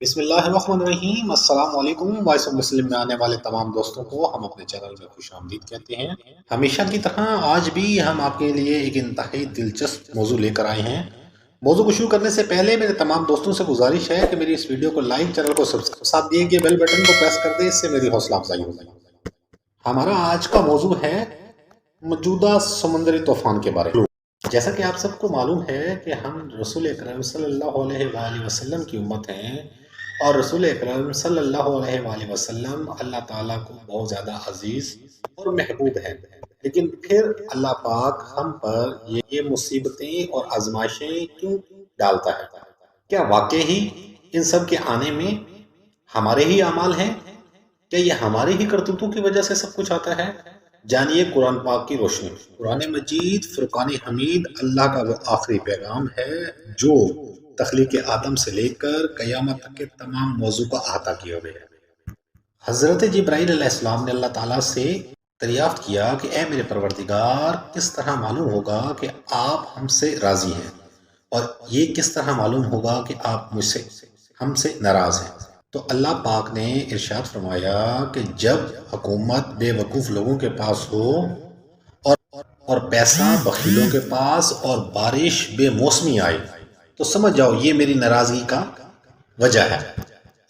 بسم اللہ الرحمن الرحیم۔ السلام علیکم۔ وائس آف مسلم میں آنے والے تمام دوستوں کو ہم اپنے چینل میں خوش آمدید کہتے ہیں۔ ہمیشہ کی طرح آج بھی ہم آپ کے لیے ایک انتہائی دلچسپ موضوع لے کر آئے ہیں۔ موضوع کو شروع کرنے سے پہلے میرے تمام دوستوں سے گزارش ہے کہ میری اس ویڈیو کو لائک، چینل کو سبسکرائب، ساتھ دیے گئے بیل بٹن کو پریس کر دیں، اس سے میری حوصلہ افزائی ہوگی۔ ہمارا آج کا موضوع ہے موجودہ سمندری طوفان کے بارے میں۔ جیسا کہ آپ سب کو معلوم ہے کہ ہم رسول اکرم صلی اللہ علیہ وآلہ وسلم کی امت ہیں، اور رسول اکرم صلی اللہ علیہ وآلہ وسلم اللہ تعالیٰ کو بہت زیادہ عزیز اور محبوب ہیں۔ لیکن پھر اللہ پاک ہم پر یہ مصیبتیں اور آزمائشیں کیوں ڈالتا ہے؟ کیا واقعی ان سب کے آنے میں ہمارے ہی اعمال ہیں؟ کیا یہ ہماری ہی کرتوتوں کی وجہ سے سب کچھ آتا ہے؟ جانیے قرآن پاک کی روشنی۔ قرآن مجید فرقان حمید اللہ کا وہ آخری پیغام ہے جو تخلیق آدم سے لے کر قیامت تک کے تمام موضوع کا احاطہ کیے ہوئے ہے۔ حضرت جبرائیل علیہ السلام نے اللہ تعالیٰ سے دریافت کیا کہ اے میرے پروردگار، کس طرح معلوم ہوگا کہ آپ ہم سے راضی ہیں، اور یہ کس طرح معلوم ہوگا کہ آپ ہم سے ناراض ہیں؟ تو اللہ پاک نے ارشاد فرمایا کہ جب حکومت بے وقوف لوگوں کے پاس ہو، اور پیسہ بخیلوں کے پاس، اور بارش بے موسمی آئے، تو سمجھ جاؤ یہ میری ناراضگی کا وجہ ہے۔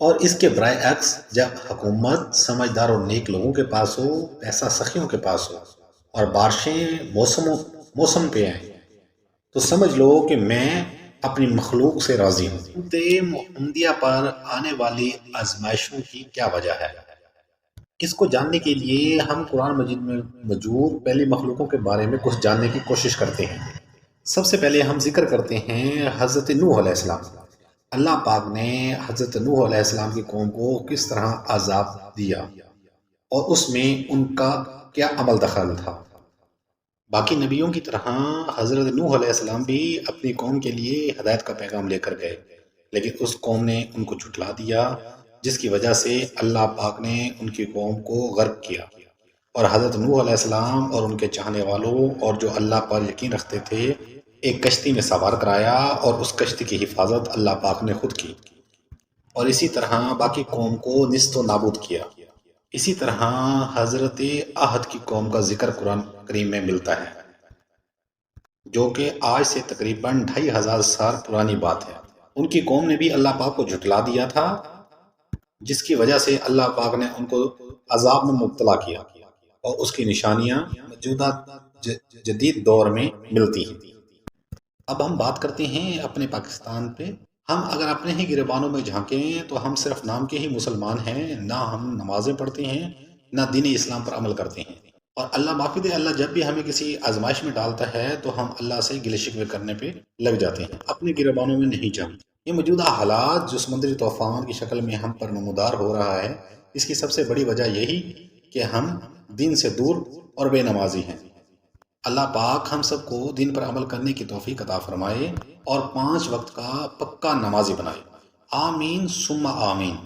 اور اس کے برعکس جب حکومت سمجھدار اور نیک لوگوں کے پاس ہو، پیسہ سخیوں کے پاس ہو، اور بارشیں موسم پہ آئیں، تو سمجھ لو کہ میں اپنی مخلوق سے راضی ہوں۔ محمدیہ پر آنے والی آزمائشوں کی کیا وجہ ہے؟ اس کو جاننے کے لیے ہم قرآن مجید میں موجود پہلی مخلوقوں کے بارے میں کچھ جاننے کی کوشش کرتے ہیں۔ سب سے پہلے ہم ذکر کرتے ہیں حضرت نوح علیہ السلام۔ اللہ پاک نے حضرت نوح علیہ السلام کی قوم کو کس طرح عذاب دیا، اور اس میں ان کا کیا عمل دخل تھا۔ باقی نبیوں کی طرح حضرت نوح علیہ السلام بھی اپنی قوم کے لیے ہدایت کا پیغام لے کر گئے، لیکن اس قوم نے ان کو جھٹلا دیا، جس کی وجہ سے اللہ پاک نے ان کی قوم کو غرق کیا، اور حضرت نوح علیہ السلام اور ان کے چاہنے والوں اور جو اللہ پر یقین رکھتے تھے ایک کشتی میں سوار کرایا، اور اس کشتی کی حفاظت اللہ پاک نے خود کی، اور اسی طرح باقی قوم کو نیست و نابود کیا۔ اسی طرح حضرت عہد کی قوم کا ذکر قرآن کریم میں ملتا ہے، جو کہ آج سے تقریباً 2500 سال پرانی بات ہے۔ ان کی قوم نے بھی اللہ پاک کو جھٹلا دیا تھا، جس کی وجہ سے اللہ پاک نے ان کو عذاب میں مبتلا کیا، اور اس کی نشانیاں موجودہ جدید دور میں ملتی ہیں۔ اب ہم بات کرتے ہیں اپنے پاکستان پہ۔ ہم اگر اپنے ہی گریبانوں میں جھانکیں تو ہم صرف نام کے ہی مسلمان ہیں، نہ ہم نمازیں پڑھتے ہیں، نہ دین اسلام پر عمل کرتے ہیں، اور اللہ معافی دے، اللہ جب بھی ہمیں کسی آزمائش میں ڈالتا ہے تو ہم اللہ سے گلے شکوے کرنے پہ لگ جاتے ہیں، اپنے گریبانوں میں نہیں جھانکتے۔ یہ موجودہ حالات جو سمندری طوفان کی شکل میں ہم پر نمودار ہو رہا ہے، اس کی سب سے بڑی وجہ یہی کہ ہم دین سے دور اور بے نمازی ہیں۔ اللہ پاک ہم سب کو دین پر عمل کرنے کی توفیق عطا فرمائے، اور 5 وقت کا پکا نمازی بنائے۔ آمین ثم آمین۔